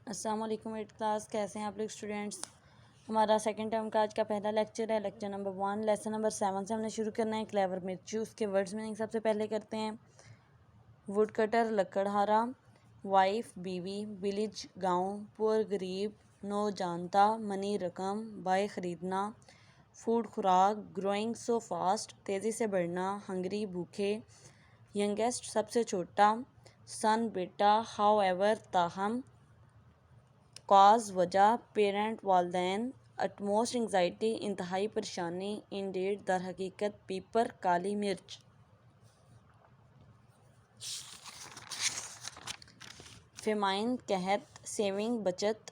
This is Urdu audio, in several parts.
السلام علیکم ایٹ کلاس، کیسے ہیں آپ لوگ اسٹوڈینٹس؟ ہمارا سیکنڈ ٹرم کا آج کا پہلا لیکچر ہے، لیکچر نمبر 1، لیسن نمبر 7 سے ہم نے شروع کرنا ہے۔ کلیور مرچو، اس کے ورڈز میننگ سب سے پہلے کرتے ہیں۔ ووڈ کٹر لکڑہارا، وائف بیوی، ولیج گاؤں، پور غریب، نو جانتا، منی رقم، بائی خریدنا، فوڈ خوراک، گروئنگ سو فاسٹ تیزی سے بڑھنا، ہنگری بھوکے، ینگیسٹ سب سے چھوٹا، سن بیٹا، ہاؤ ایور تاہم، کاز وجہ، پیرنٹ والدین، اٹموسٹ انگزائٹی انتہائی پریشانی، انڈیڈ در حقیقت، پیپر کالی مرچ۔ فیمائن قحط، سیونگ بچت،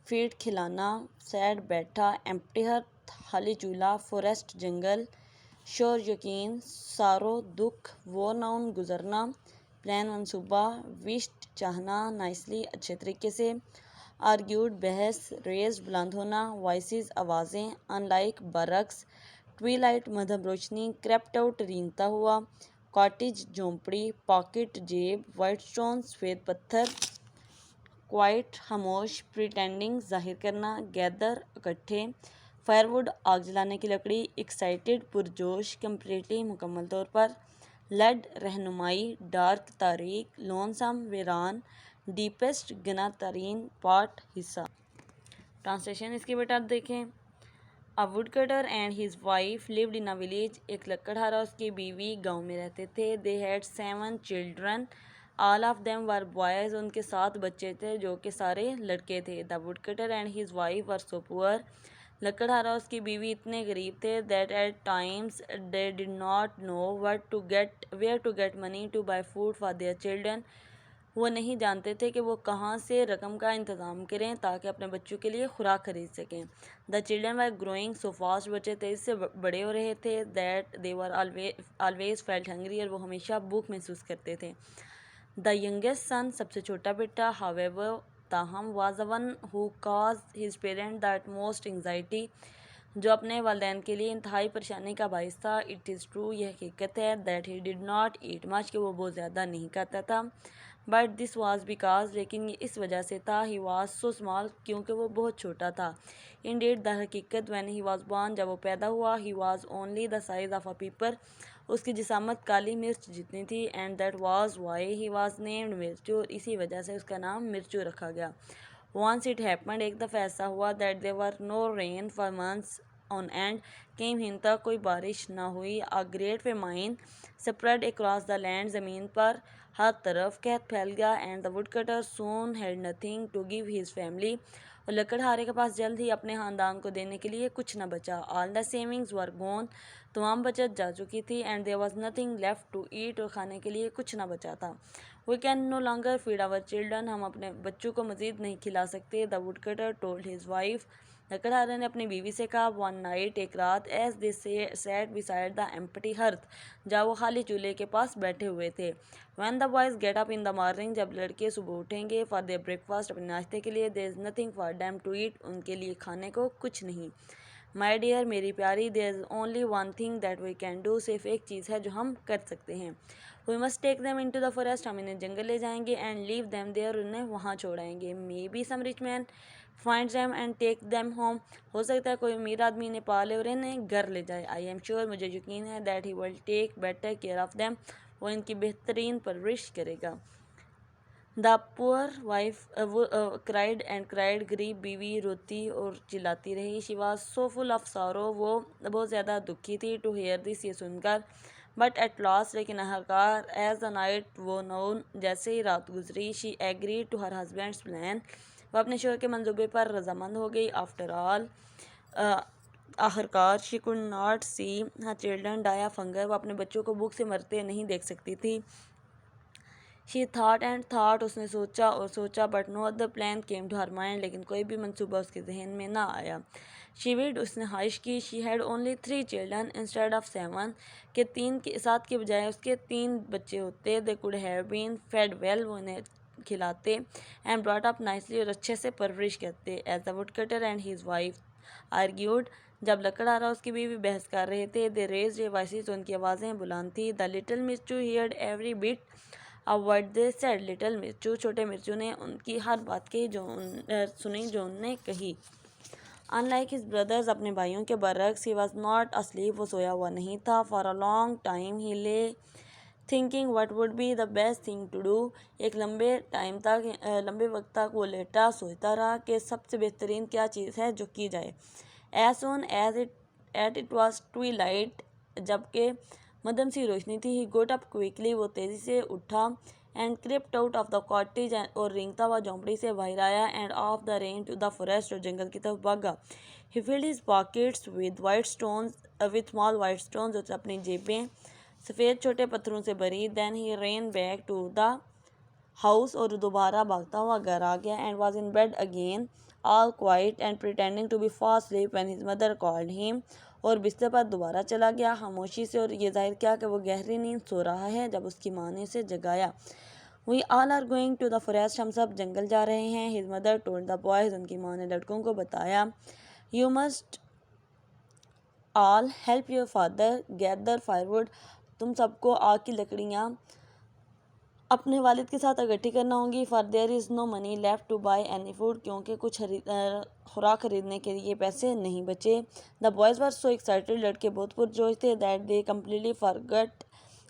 فیڈ کھلانا، سیڈ بیٹھا، ایمپٹی ہرتھ خالی چولہا، فوریسٹ جنگل، شور یقین، سارو دکھ، وہ ناؤن گزرنا، پلان منصوبہ، وشٹ چاہنا، نائسلی اچھے طریقے سے، آرگیوڈ بحث، ریزڈ بلند ہونا، وائسز آوازیں، ان لائک برعکس، ٹویلائٹ مدھم روشنی، کریپٹ آؤٹ رینگتا ہوا، کاٹیج جھونپڑی، پاکٹ جیب، وائٹ اسٹون سفید پتھر، کوائٹ خاموش، پریٹینڈنگ ظاہر کرنا، گیدر اکٹھے، فائر ووڈ آگ جلانے کی لکڑی، ایکسائٹیڈ پرجوش، کمپلیٹلی مکمل طور پر، لیڈ رہنمائی، ڈارک تاریک، لونسم ویران، ڈیپسٹ گنا ترین پارٹ حصہ۔ ٹرانسلیشن اس کی بیٹا دیکھیں۔ A woodcutter and his wife lived in a village. ایک لکڑہارا اس کی بیوی گاؤں میں رہتے تھے۔ They had 7 children. All of them were boys. ان کے 7 بچے تھے جو کہ سارے لڑکے تھے۔ The woodcutter and his wife were so poor. لکڑہارا اس کی بیوی اتنے غریب تھے that at times they did not know where to get money to buy food for their children. وہ نہیں جانتے تھے کہ وہ کہاں سے رقم کا انتظام کریں تاکہ اپنے بچوں کے لیے خوراک خرید سکیں۔ The children were growing so fast. بچے تیزی سے بڑے ہو رہے تھے that they were always felt hungry. اور وہ ہمیشہ بھوک محسوس کرتے تھے۔ The youngest son، سب سے چھوٹا بیٹا، however تاہم، was the one who caused his parents the utmost anxiety. جو اپنے والدین کے لیے انتہائی پریشانی کا باعث تھا۔ It is true، یہ حقیقت ہے that he did not eat much، کہ وہ بہت زیادہ نہیں کھاتا تھا۔ But this was because، لیکن یہ اس وجہ سے تھا، he was so small، کیونکہ وہ بہت چھوٹا تھا۔ Indeed، در حقیقت، when he was born، جب وہ پیدا ہوا، he was only the size of a pepper، اس کی جسامت کالی مرچ جتنی تھی۔ And that was why he was named مرچو، اور اسی وجہ سے اس کا نام مرچو رکھا گیا۔ Once it happened، ایک دفعہ ایسا ہوا that there were no rain for months on end، کئی مہینوں تک کوئی بارش نہ ہوئی۔ A great famine spread across the land، زمین پر ہر طرف قحط پھیل گیا۔ And the woodcutter soon had nothing to give his family، اور لکڑہارے کے پاس جلد ہی اپنے خاندان کو دینے کے لیے کچھ نہ بچا۔ All the savings were gone، تمام بچت جا چکی تھی۔ And there was nothing left to eat، اور کھانے کے لیے کچھ نہ بچا تھا۔ We can no longer feed our children، ہم اپنے بچوں کو مزید نہیں کھلا سکتے۔ The woodcutter told his wife، لکڑہارے نے اپنی بیوی سے کہا۔ One night، ایک رات، as they sat beside the empty hearth، جب وہ خالی چولہے کے پاس بیٹھے ہوئے تھے۔ When the boys get up in the morning، جب لڑکے صبح اٹھیں گے، for their breakfast، اپنے ناشتے کے لیے، there is nothing for them to eat، ان کے لیے کھانے کو کچھ نہیں۔ My dear، میری پیاری، there is only one thing that we can do، صرف ایک چیز ہے جو ہم کر سکتے ہیں۔ We must take them into the forest، ہم انہیں جنگل لے جائیں گے۔ And leave them there، انہیں وہاں چھوڑائیں گے۔ Maybe some rich man finds them and take them home، ہو سکتا ہے کوئی امیر آدمی انہیں پالے اور انہیں گھر لے جائے۔ I am sure، مجھے یقین ہے that he will take better care of them، وہ ان کی بہترین پرورش کرے گا۔ The poor wife cried and cried، غریب بیوی روتی اور چلاتی رہی۔ She was so full of sorrow، وہ بہت زیادہ دکھی تھی۔ To hear this، یہ سن کر۔ But at last، لیکن آخرکار، as the night wore on، جیسے ہی رات گزری، she agreed to her husband's plan، وہ اپنے شوہر کے منصوبے پر رضامند ہو گئی۔ After all، آخرکار، she could not see her children die of hunger، وہ اپنے بچوں کو بھوک سے مرتے نہیں دیکھ سکتی تھی۔ She thought and thought، اس نے سوچا اور سوچا۔ But no other plan came to her mind، لیکن کوئی بھی منصوبہ اس کے ذہن میں نہ آیا۔ She wished، اس نے خواہش کی۔ She had only 3 children instead of 7، کہ 7 کے بجائے اس کے 3 بچے ہوتے۔ They could have been fed well، وہ انہیں کھلاتے۔ And brought up nicely، اور اچھے سے پرورش کرتے۔ As the woodcutter and his wife argued، جب لکڑہارا اس کی بیوی بحث کر رہے تھے، they raised their voices، ان کی آوازیں بلند تھیں۔ The little Mirchu heard every bit اب what they said, little مرچو، چھوٹے مرچو نے ان کی ہر بات کی سنی جو انہوں نے کہی. Unlike his brothers، اپنے بھائیوں کے برعکس، he was not asleep، وہ سویا ہوا نہیں تھا. For a long time he lay thinking what would be the best thing to do. ایک لمبے وقت تک وہ لیٹا سوچتا رہا کہ سب سے بہترین کیا چیز ہے جو کی جائے. As soon as it was twilight، جبکہ مدھم سی روشنی تھی، he got up quickly، وہ تیزی سے اٹھا. And crept out of the cottage، اور رینگتا ہوا جھونپڑی سے باہر آیا. And off the ran to the forest، اور جنگل کی طرف بھاگا. He filled his pockets with small white stones، اور اپنی جیبیں سفید چھوٹے پتھروں سے بھری. Then he ran back to the house، اور دوبارہ بھاگتا ہوا گھر آ گیا. And was in bed again، all quiet and pretending to be fast asleep when his mother called him، اور بستر پر دوبارہ چلا گیا خاموشی سے، اور یہ ظاہر کیا کہ وہ گہری نیند سو رہا ہے جب اس کی ماں نے اسے جگایا. We all are going to the forest، ہم سب جنگل جا رہے ہیں. His mother told the boys، ان کی ماں نے لڑکوں کو بتایا. You must all help your father gather firewood، تم سب کو آگ کی لکڑیاں اپنے والد کے ساتھ اکٹھی کرنا ہوں گی. For there is no money left to buy any food، کیونکہ کچھ خوراک خریدنے کے لیے پیسے نہیں بچے. The boys were so excited، لڑکے بہت پرجوش تھے. That they completely forgot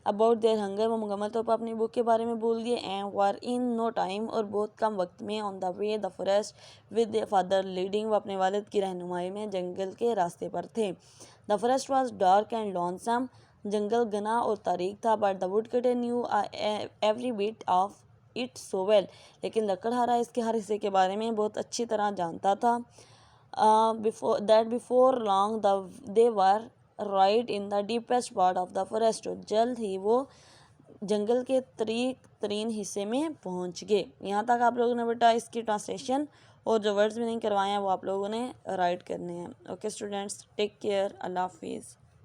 about their hunger، وہ مکمل طور پر اپنی بھوک کے بارے میں بھول گئے. And were in no time، اور بہت کم وقت میں on the way the forest with their father leading، وہ اپنے والد کی رہنمائی میں جنگل کے راستے پر تھے. The forest was dark and lonesome، جنگل گھنا اور تاریک تھا. But the woodcutter knew every bit of it so well، لیکن لکڑہارا اس کے ہر حصے کے بارے میں بہت اچھی طرح جانتا تھا. Before long they were right in the deepest part of the forest، اور جلد ہی وہ جنگل کے طریق ترین حصے میں پہنچ گئے. یہاں تک آپ لوگوں نے بیٹا اس کی ٹرانسلیشن اور جو ورڈز بھی نہیں کروائے ہیں وہ آپ لوگوں نے رائٹ کرنے ہیں. اوکے اسٹوڈینٹس، ٹیک کیئر، اللہ حافظ.